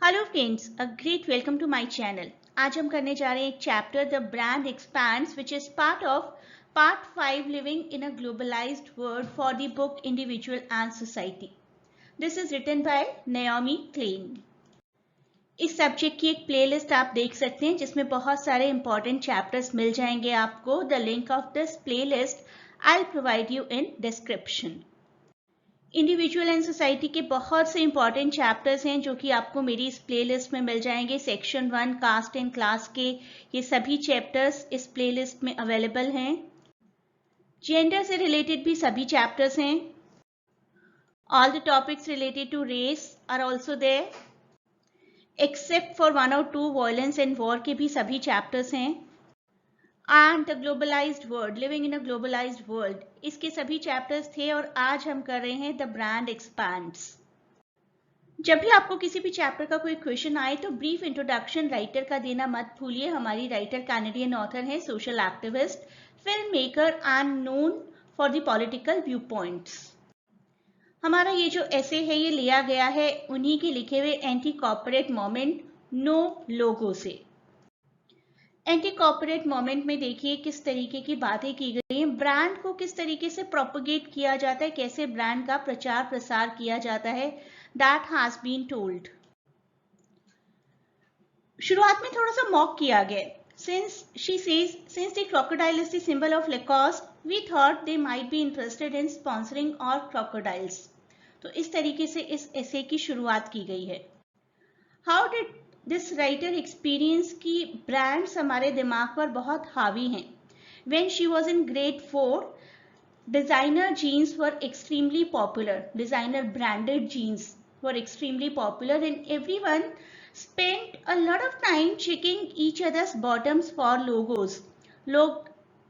Hello friends, a great welcome to my channel. आज हम करने जा रहे हैं एक chapter the brand expands which is part of part 5 living in a globalised world for the book individual and society. This is written by Naomi Klein. इस subject की एक प्लेलिस्ट आप देख सकते हैं जिसमें बहुत सारे इंपॉर्टेंट चैप्टर्स मिल जाएंगे आपको। The link of this playlist I will provide you in description. Individual and society के बहुत से इंपॉर्टेंट चैप्टर्स हैं जो कि आपको मेरी इस प्लेलिस्ट में मिल जाएंगे। सेक्शन 1 कास्ट एंड क्लास के ये सभी चैप्टर्स इस प्लेलिस्ट में अवेलेबल हैं। जेंडर से रिलेटेड भी सभी चैप्टर्स हैं। All the topics related to race are also there, except for 1 और 2 वायलेंस एंड वॉर के भी सभी चैप्टर्स हैं। And the globalised world, living in a globalised world, इसके सभी चैप्टर्स थे और आज हम कर रहे हैं द ब्रांड एक्सपैंड्स। जब भी आपको किसी भी चैप्टर का कोई क्वेश्चन आए तो ब्रीफ इंट्रोडक्शन राइटर का देना मत भूलिए। हमारी राइटर कैनेडियन ऑथर है, social activist, film maker and known for the political view points. हमारा ये जो ऐसे है ये लिया गया है उन्हीं के लिखे हुए एंटी कॉर्पोरेट मोमेंट नो लोगो से। एंटी कॉर्पोरेट मोमेंट में देखिए किस तरीके की बातें की गई हैं, ब्रांड को किस तरीके से प्रोपोगेट किया जाता है, कैसे ब्रांड का प्रचार प्रसार किया जाता है, दैट हैज बीन टोल्ड। शुरुआत में थोड़ा सा मॉक किया गया। Since she says since the crocodile is the symbol of Lacoste we thought they might be interested in sponsoring our crocodiles. तो इस तरीके से इस एसे की शुरुआत की गई है। How did this writer experience की ब्रांड्स हमारे दिमाग पर बहुत हावी हैं। When she was in grade 4, designer jeans were extremely popular. Designer branded jeans were extremely popular and everyone spent a lot of time checking each other's bottoms for logos. लोग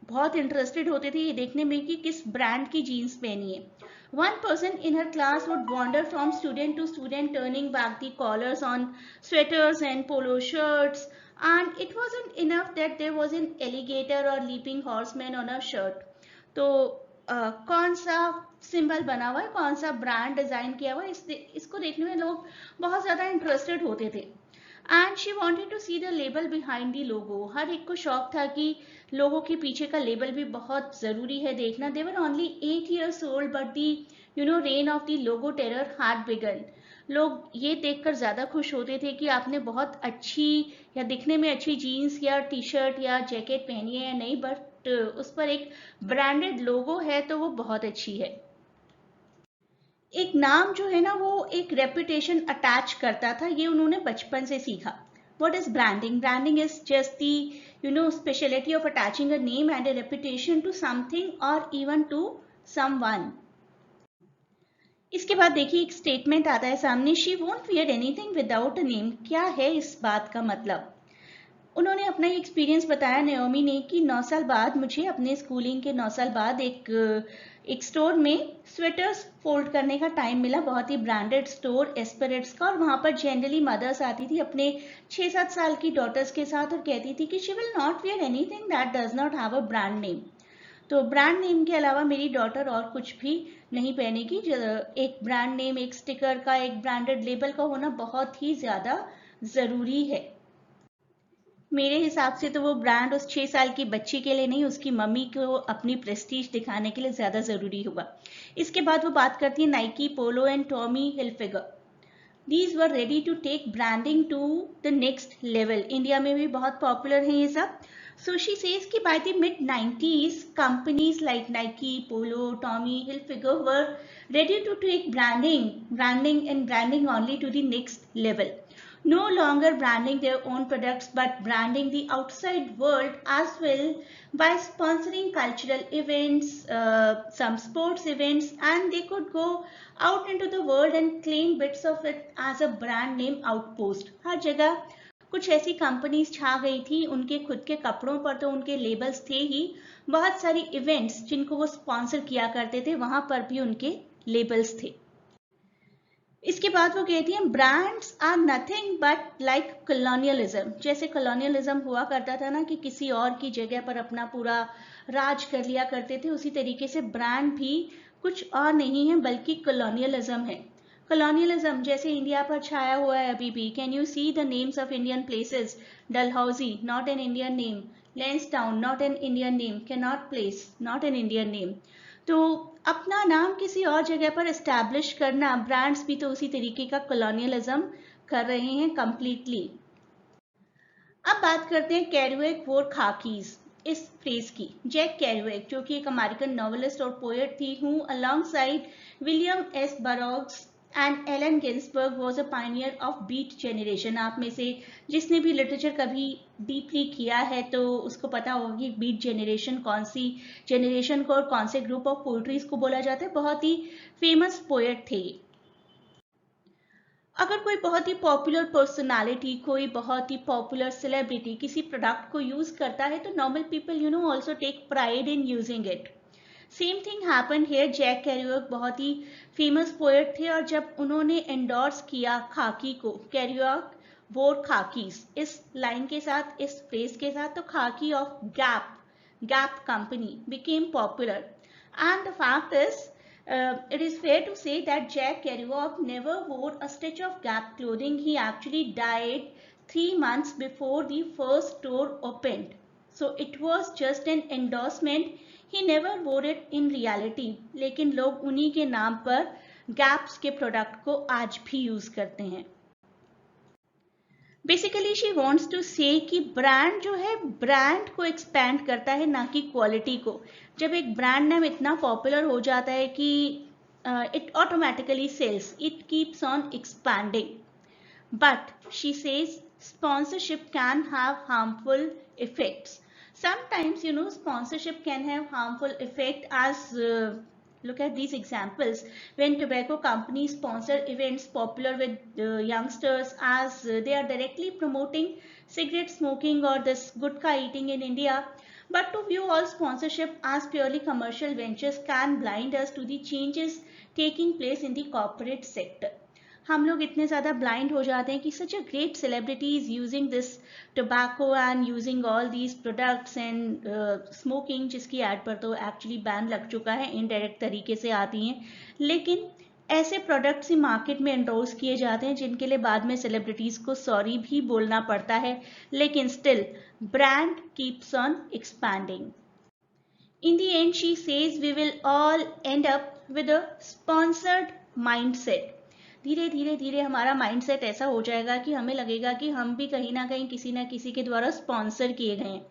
बहुत interested होते थे ये देखने में कि किस ब्रांड की जीन्स पहनी है। One person in her class would wander from student to student, turning back the collars on sweaters and polo shirts, and it wasn't enough that there was an alligator or leaping horseman on her shirt. तो कौन सा symbol बना हुआ है, कौन सा brand design किया हुआ है, इसको देखने में लोग बहुत ज्यादा इंटरेस्टेड होते थे। And she wanted to see the label behind the logo. हर एक को शौक था कि लोगों के पीछे का लेबल भी बहुत जरूरी है देखना। They were only 8 years old but the reign of the logo terror had begun. लोग ये देखकर ज्यादा खुश होते थे कि आपने बहुत अच्छी या दिखने में अच्छी जीन्स या टी शर्ट या जैकेट पहनी है या नहीं, बट उस पर एक ब्रांडेड लोगो है तो वो बहुत अच्छी है। एक नाम जो है ना वो एक रेपुटेशन अटैच करता था, ये उन्होंने बचपन से सीखा। What is branding? Branding is just the speciality of attaching a name and a reputation to something or even to someone. इसके बाद देखिए एक स्टेटमेंट आता है सामने, she won't wear anything without a name. क्या है इस बात का मतलब? उन्होंने अपना एक्सपीरियंस बताया नाओमी ने कि 9 साल बाद मुझे अपने स्कूलिंग के 9 साल बाद एक स्टोर में स्वेटर्स फोल्ड करने का टाइम मिला, बहुत ही ब्रांडेड स्टोर एस्पिरेट्स का, और वहां पर जनरली मदर्स आती थी अपने 6-7 साल की डॉटर्स के साथ और कहती थी कि she will not wear anything that does not have a brand name. तो ब्रांड नेम के अलावा मेरी डॉटर और कुछ भी नहीं पहनेगी। एक ब्रांड नेम, एक स्टिकर का, एक ब्रांडेड लेबल का होना बहुत ही ज्यादा जरूरी है। मेरे हिसाब से तो वो ब्रांड उस 6 साल की बच्ची के लिए नहीं, उसकी मम्मी को अपनी प्रेस्टीज दिखाने के लिए ज्यादा जरूरी होगा। इसके बाद वो बात करती है Nike, polo and Tommy Hilfiger. These were ready to take branding to the next level. India में भी बहुत पॉपुलर हैं ये सब। So she says कि by the mid-90s, companies like Nike, Polo, Tommy Hilfiger were ready to take branding only to the next level. No longer branding their own products, but branding the outside world as well by sponsoring cultural events, some sports events, and they could go out into the world and claim bits of it as a brand name outpost. हर जगह कुछ ऐसी companies छा गई थी, उनके खुद के कपड़ों पर तो उनके लेबल्स थे ही, बहुत सारी इवेंट्स जिनको वो स्पॉन्सर किया करते थे वहां पर भी उनके लेबल्स थे। इसके बाद वो कहती हैं brands are nothing but like colonialism. जैसे कॉलोनियलिज्म हुआ करता था ना कि किसी और की जगह पर अपना पूरा राज कर लिया करते थे, उसी तरीके से ब्रांड भी कुछ और नहीं है बल्कि कॉलोनियलिज्म है। कॉलोनियलिज्म जैसे इंडिया पर छाया हुआ है अभी भी। Can you see the names of Indian places? Dalhousie, not an Indian name. Lansdowne, not an Indian name. Cannot place, not an Indian name. तो अपना नाम किसी और जगह पर एस्टैब्लिश करना, ब्रांड्स भी तो उसी तरीके का कॉलोनियलिज्म कर रहे हैं कंप्लीटली। अब बात करते हैं केरुएक वोर खाकीज इस फ्रेज की। जैक केरुएक जो कि एक अमेरिकन नॉवेलिस्ट और पोएट थी, who alongside William S Burroughs and Allen Ginsberg was a pioneer of beat generation. आप में से जिसने भी लिटरेचर कभी डीपली किया है तो उसको पता होगा कि बीट जनरेशन कौन सी जनरेशन को और कौन से ग्रुप ऑफ पोइट्रीज को बोला जाता है। बहुत ही फेमस पोएट थे। अगर कोई बहुत ही पॉपुलर पर्सनालिटी, कोई बहुत ही पॉपुलर सेलिब्रिटी किसी प्रोडक्ट को यूज करता है तो normal people also take pride in using it. Same thing happened here. Jack Kerouac बहुत ही फेमस पोएट थे और जब उन्होंने एंडोर्स किया खाकी को, केरुएक वोर खाकीज इस लाइन के साथ, इस फ्रेज के साथ, तो खाकी of gap company became popular. And the fact is it is fair to say that Jack Kerouac never wore a stitch of Gap clothing. He actually died 3 months before the first store opened. So it was just an endorsement. He never wore it in reality. लेकिन लोग उन्हीं के नाम पर Gaps के product को आज भी यूज करते हैं। बेसिकली शी वॉन्ट्स टू से कि ब्रांड जो है ब्रांड को एक्सपैंड करता है, ना कि क्वालिटी को। जब एक ब्रांड नेम इतना पॉपुलर हो जाता है कि it automatically sells, it keeps on expanding. But she says sponsorship can have harmful effects. Sometimes sponsorship can have harmful effect as look at these examples. When tobacco companies sponsor events popular with youngsters as they are directly promoting cigarette smoking or this gutka eating in India. But to view all sponsorship as purely commercial ventures can blind us to the changes taking place in the corporate sector. हम लोग इतने ज़्यादा blind हो जाते हैं कि such a great celebrity is using this tobacco and using all these products and smoking, जिसकी ad पर तो एक्चुअली बैन लग चुका है, इनडायरेक्ट तरीके से आती हैं, लेकिन ऐसे प्रोडक्ट्स ही मार्केट में एंडोर्स किए जाते हैं जिनके लिए बाद में सेलिब्रिटीज़ को सॉरी भी बोलना पड़ता है, लेकिन still brand keeps on expanding. In the end, she says we will all end up with a sponsored mindset. धीरे धीरे धीरे हमारा माइंडसेट ऐसा हो जाएगा कि हमें लगेगा कि हम भी कहीं ना किसी के द्वारा स्पॉन्सर किए गए हैं।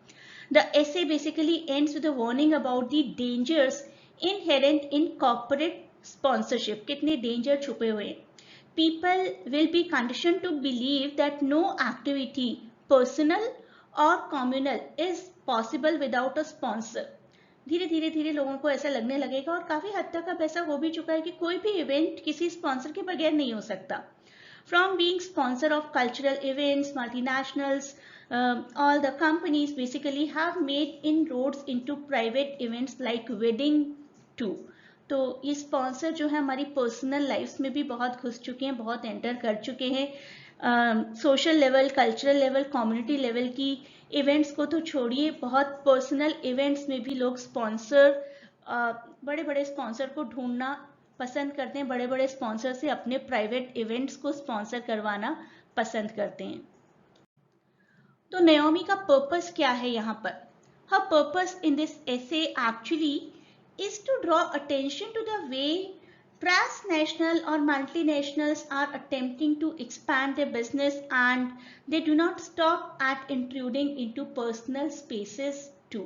The essay basically ends with a warning about the dangers inherent in corporate sponsorship. कितने डेंजर छुपे हुए हैं। People will be conditioned to believe that no activity, personal or communal, is possible without a sponsor. धीरे धीरे लोगों को ऐसा लगने लगेगा, और काफी हद तक अब ऐसा हो भी चुका है कि कोई भी इवेंट किसी स्पॉन्सर के बगैर नहीं हो सकता। From being sponsor of cultural events, multinationals, all the companies basically have made inroads into private events like wedding too. तो ये स्पॉन्सर जो है हमारी पर्सनल लाइफ्स में भी बहुत घुस चुके हैं, बहुत एंटर कर चुके हैं। Social level, cultural level, community level की इवेंट्स को तो छोड़िए, बहुत पर्सनल इवेंट्स में भी लोग स्पॉन्सर, बड़े बड़े स्पॉन्सर को ढूंढना पसंद करते हैं, बड़े बड़े स्पॉन्सर से अपने प्राइवेट इवेंट्स को स्पॉन्सर करवाना पसंद करते हैं। तो नयोमी का पर्पस क्या है यहाँ पर? Her purpose in this essay actually is to draw attention to the way transnational or multinationals are attempting to expand their business, and they do not stop at intruding into personal spaces too.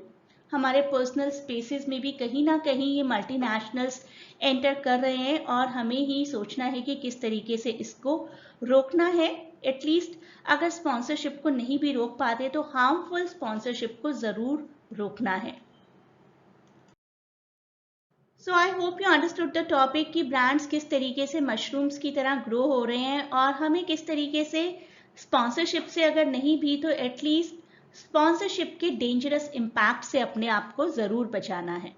हमारे personal spaces में भी कहीं ना कहीं ये multinationals enter कर रहे हैं, और हमें ही सोचना है कि किस तरीके से इसको रोकना है। एटलीस्ट अगर स्पॉन्सरशिप को नहीं भी रोक पाते तो हार्मफुल स्पॉन्सरशिप को जरूर रोकना है। So I hope you understood the topic कि ब्रांड्स किस तरीके से मशरूम्स की तरह ग्रो हो रहे हैं, और हमें किस तरीके से स्पॉन्सरशिप से अगर नहीं भी तो एटलीस्ट स्पॉन्सरशिप के डेंजरस इम्पैक्ट से अपने आप को जरूर बचाना है।